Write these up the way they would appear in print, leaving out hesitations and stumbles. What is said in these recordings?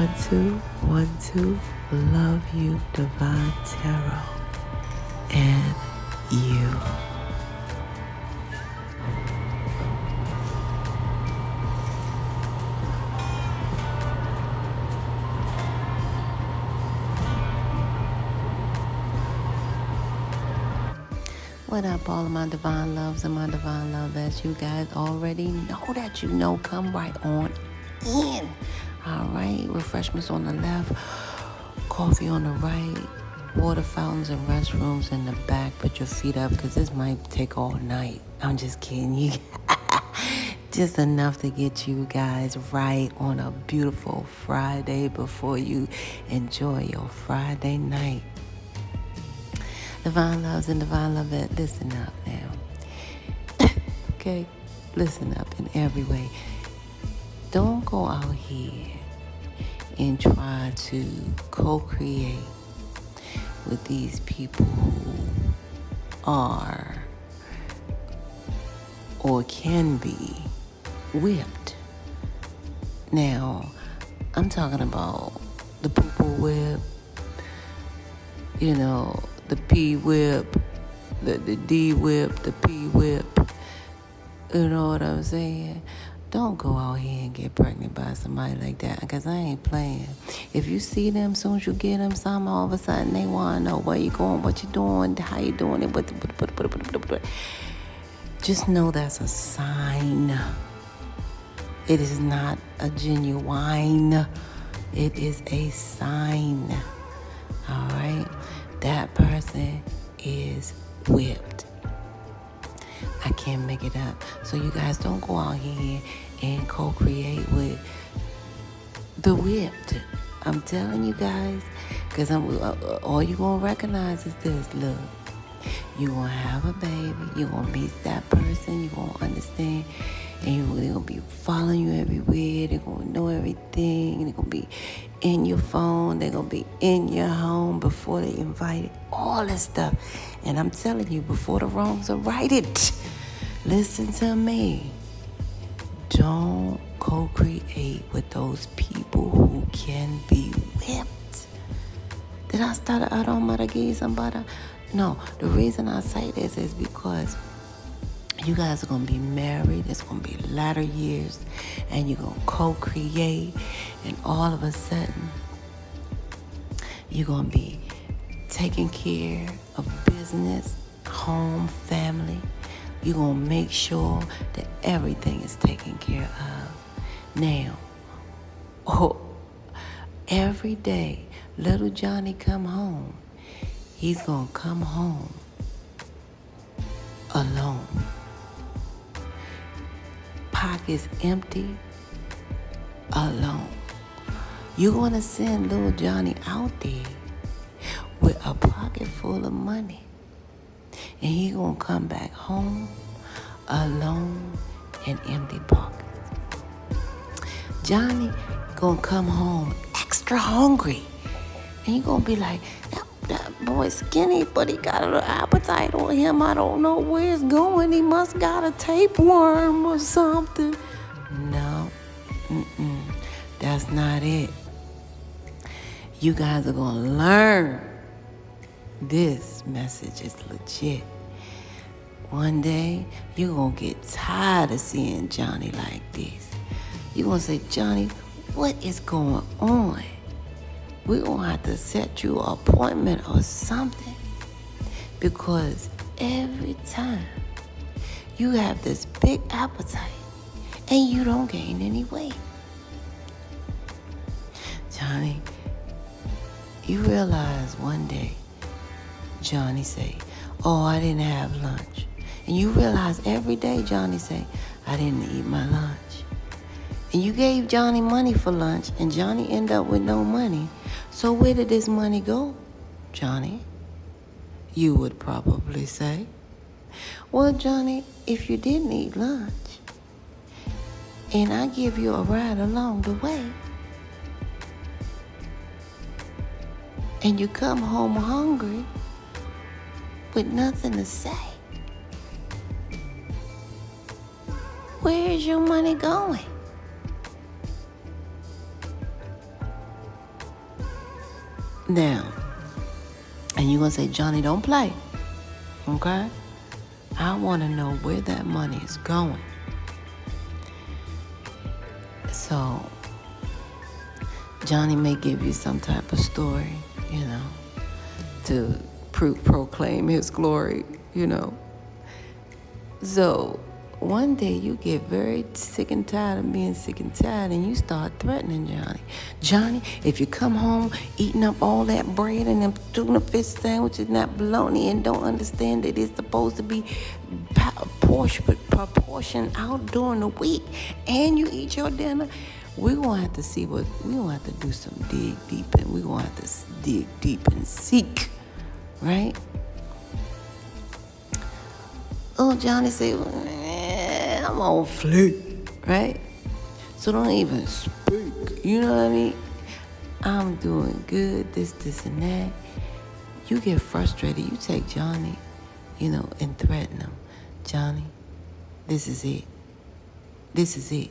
1, 2, 1, 2. Love you, Divine Tarot, and you. What up, all of my divine loves and my divine love, as you guys already know that you know, come right on in. All right, refreshments on the left, coffee on the right, water fountains and restrooms in the back. Put your feet up because this might take all night. I'm just kidding you. Just enough to get you guys right on a beautiful Friday before you enjoy your Friday night. Divine loves and divine lovette, listen up now. Okay? Listen up in every way. Don't go out here and try to co-create with these people who are or can be whipped. Now, I'm talking about the poo-poo whip, the P whip, the D whip, the P whip. You know what I'm saying? Don't go out here and get pregnant by somebody like that, because I ain't playing. If you see them, as soon as you get them something, all of a sudden they want to know where you going, what you doing, how you doing it. Just know that's a sign. It is not a genuine. It is a sign. All right? That person is whipped. I can't make it up. So you guys don't go out here and co-create with the whipped. I'm telling you guys, because all you're going to recognize is this. Look, you're going to have a baby. You're going to meet that person. You're going to understand. And they're going to be following you everywhere. They're going to know everything. They're going to be in your phone. They're going to be in your home before they invited. All this stuff. And I'm telling you, before the wrongs are righted, listen to me. Don't co-create with those people who can be whipped. Did I start out on Maraghi somebody? No, the reason I say this is because you guys are going to be married. It's going to be latter years. And you're going to co-create. And all of a sudden, you're going to be taking care of business, home, family. You're going to make sure that everything is taken care of. Now, every day, little Johnny come home. He's going to come home alone. Pockets empty, alone. You're going to send little Johnny out there with a pocket full of money. And he's going to come back home alone and empty pockets. Johnny going to come home extra hungry. And you're going to be like, that boy's skinny, but he got an appetite on him. I don't know where it's going. He must got a tapeworm or something. No, that's not it. You guys are going to learn this message is legit. One day, you're going to get tired of seeing Johnny like this. You're going to say, Johnny, what is going on? We're going to have to set you an appointment or something. Because every time you have this big appetite and you don't gain any weight. Johnny, you realize one day, Johnny say, oh, I didn't have lunch. And you realize every day Johnny say, I didn't eat my lunch. And you gave Johnny money for lunch and Johnny end up with no money. So where did this money go, Johnny? You would probably say. Well, Johnny, if you didn't eat lunch and I give you a ride along the way and you come home hungry with nothing to say, where is your money going? Now, and you're going to say, Johnny, don't play. Okay? I want to know where that money is going. So, Johnny may give you some type of story, to proclaim his glory, So, one day you get very sick and tired of being sick and tired, and you start threatening Johnny. Johnny, if you come home eating up all that bread and them tuna fish sandwiches, not bologna, and don't understand that it's supposed to be proportioned out during the week, and you eat your dinner, we're going to have to we're going to have to do some dig deep, and we're going to have to dig deep and seek, right? Oh, Johnny said, I'm on fleek, right? So don't even speak, you know what I mean? I'm doing good, this, and that. You get frustrated, you take Johnny, and threaten him. Johnny, this is it. This is it.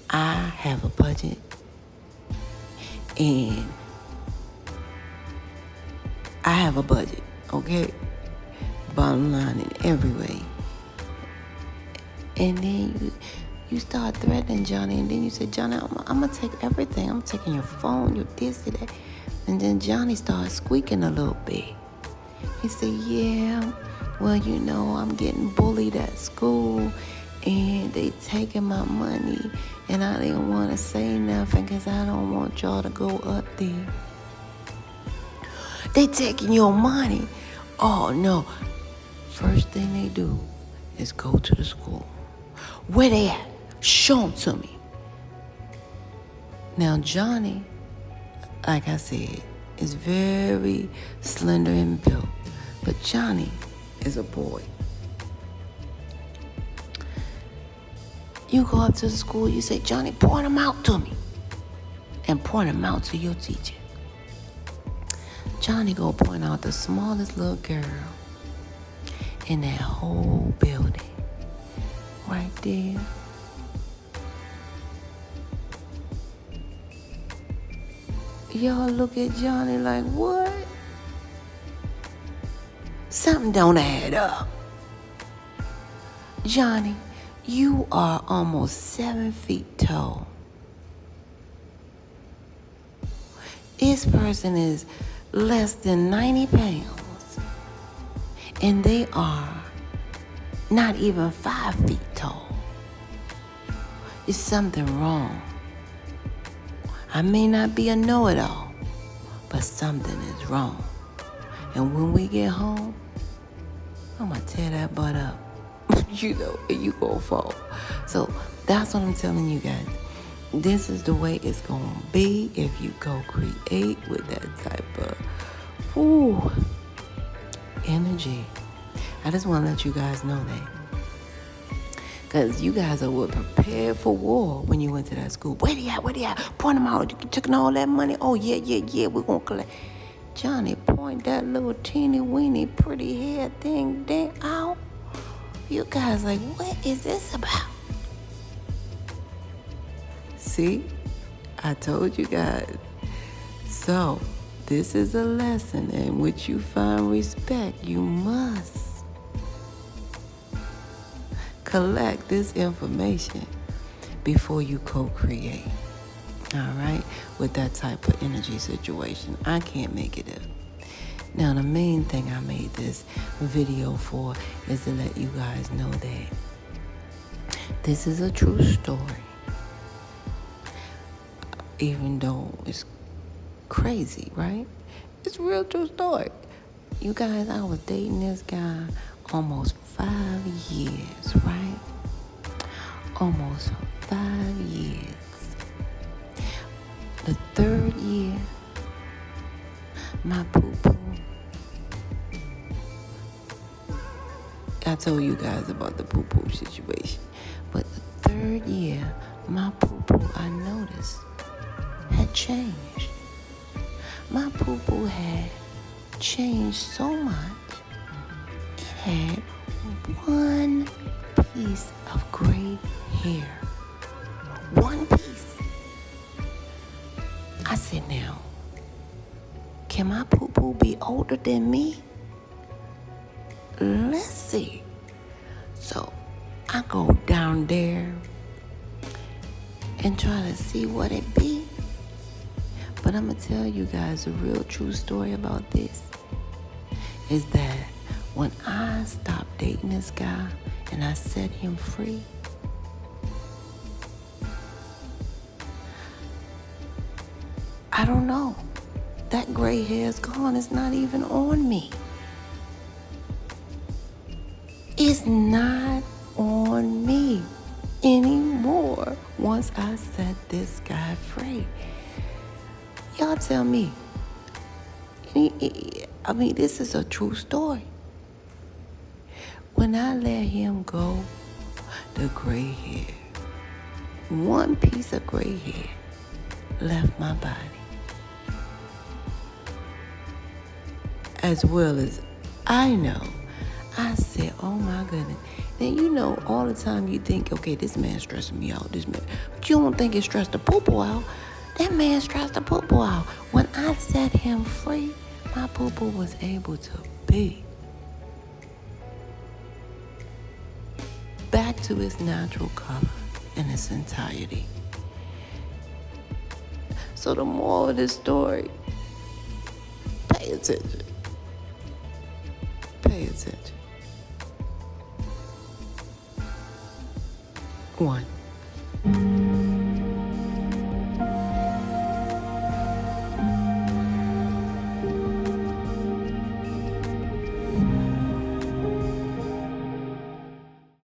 I have a budget, and I have a budget, okay? Bottom line in every way. And then you start threatening Johnny, and then you say, Johnny, I'm going to take everything. I'm taking your phone, your this, and that. And then Johnny starts squeaking a little bit. He said, yeah, well, I'm getting bullied at school, and they taking my money, and I didn't want to say nothing because I don't want y'all to go up there. They taking your money. Oh, no. First thing they do is go to the school. Where they at? Show them to me. Now, Johnny, like I said, is very slender and built. But Johnny is a boy. You go up to the school, you say, Johnny, point them out to me. And point them out to your teacher. Johnny go point out the smallest little girl in that whole building. Right there. Y'all look at Johnny like, what? Something don't add up. Johnny, you are almost 7 feet tall. This person is less than 90 pounds. And they are not even 5 feet tall. Is something wrong? I may not be a know-it-all, but something is wrong. And when we get home, I'm going to tear that butt up. And you going to fall. So that's what I'm telling you guys. This is the way it's going to be if you go create with that type of energy. I just want to let you guys know that. Because you guys were prepared for war when you went to that school. Where they at? Point them out. You took all that money. Oh, yeah. We're going to collect. Johnny, point that little teeny weeny pretty hair thing out. You guys like, what is this about? See? I told you guys. So, this is a lesson in which you find respect. You must collect this information before you co-create. All right? With that type of energy situation. I can't make it up. Now, the main thing I made this video for is to let you guys know that this is a true story. Even though it's crazy, right? It's a real true story. You guys, I was dating this guy almost 5 years, right? Almost 5 years. The 3rd year, my poo-poo. I told you guys about the poo-poo situation. But the 3rd year, my poo-poo, I noticed, had changed. My poo-poo had changed so much. It had one piece of gray hair. One piece. I said, now, Can my poo-poo be older than me? Let's see. So I go down there and try to see what it be. But I'm going to tell you guys a real true story about this. Is that when I stopped dating this guy and I set him free, I don't know. That gray hair's gone. It's not even on me. It's not on me anymore once I set this guy free. Y'all tell me. I mean, this is a true story. When I let him go, the gray hair, one piece of gray hair left my body. As well as I know, I said, oh my goodness. Then you know, all the time you think, okay, this man's stressing me out, this man. But you don't think it stressed the poo-poo out. That man stressed the poo-poo out. When I set him free, my poo-poo was able to be back to its natural color in its entirety. So the moral of this story, pay attention. Pay attention. 1.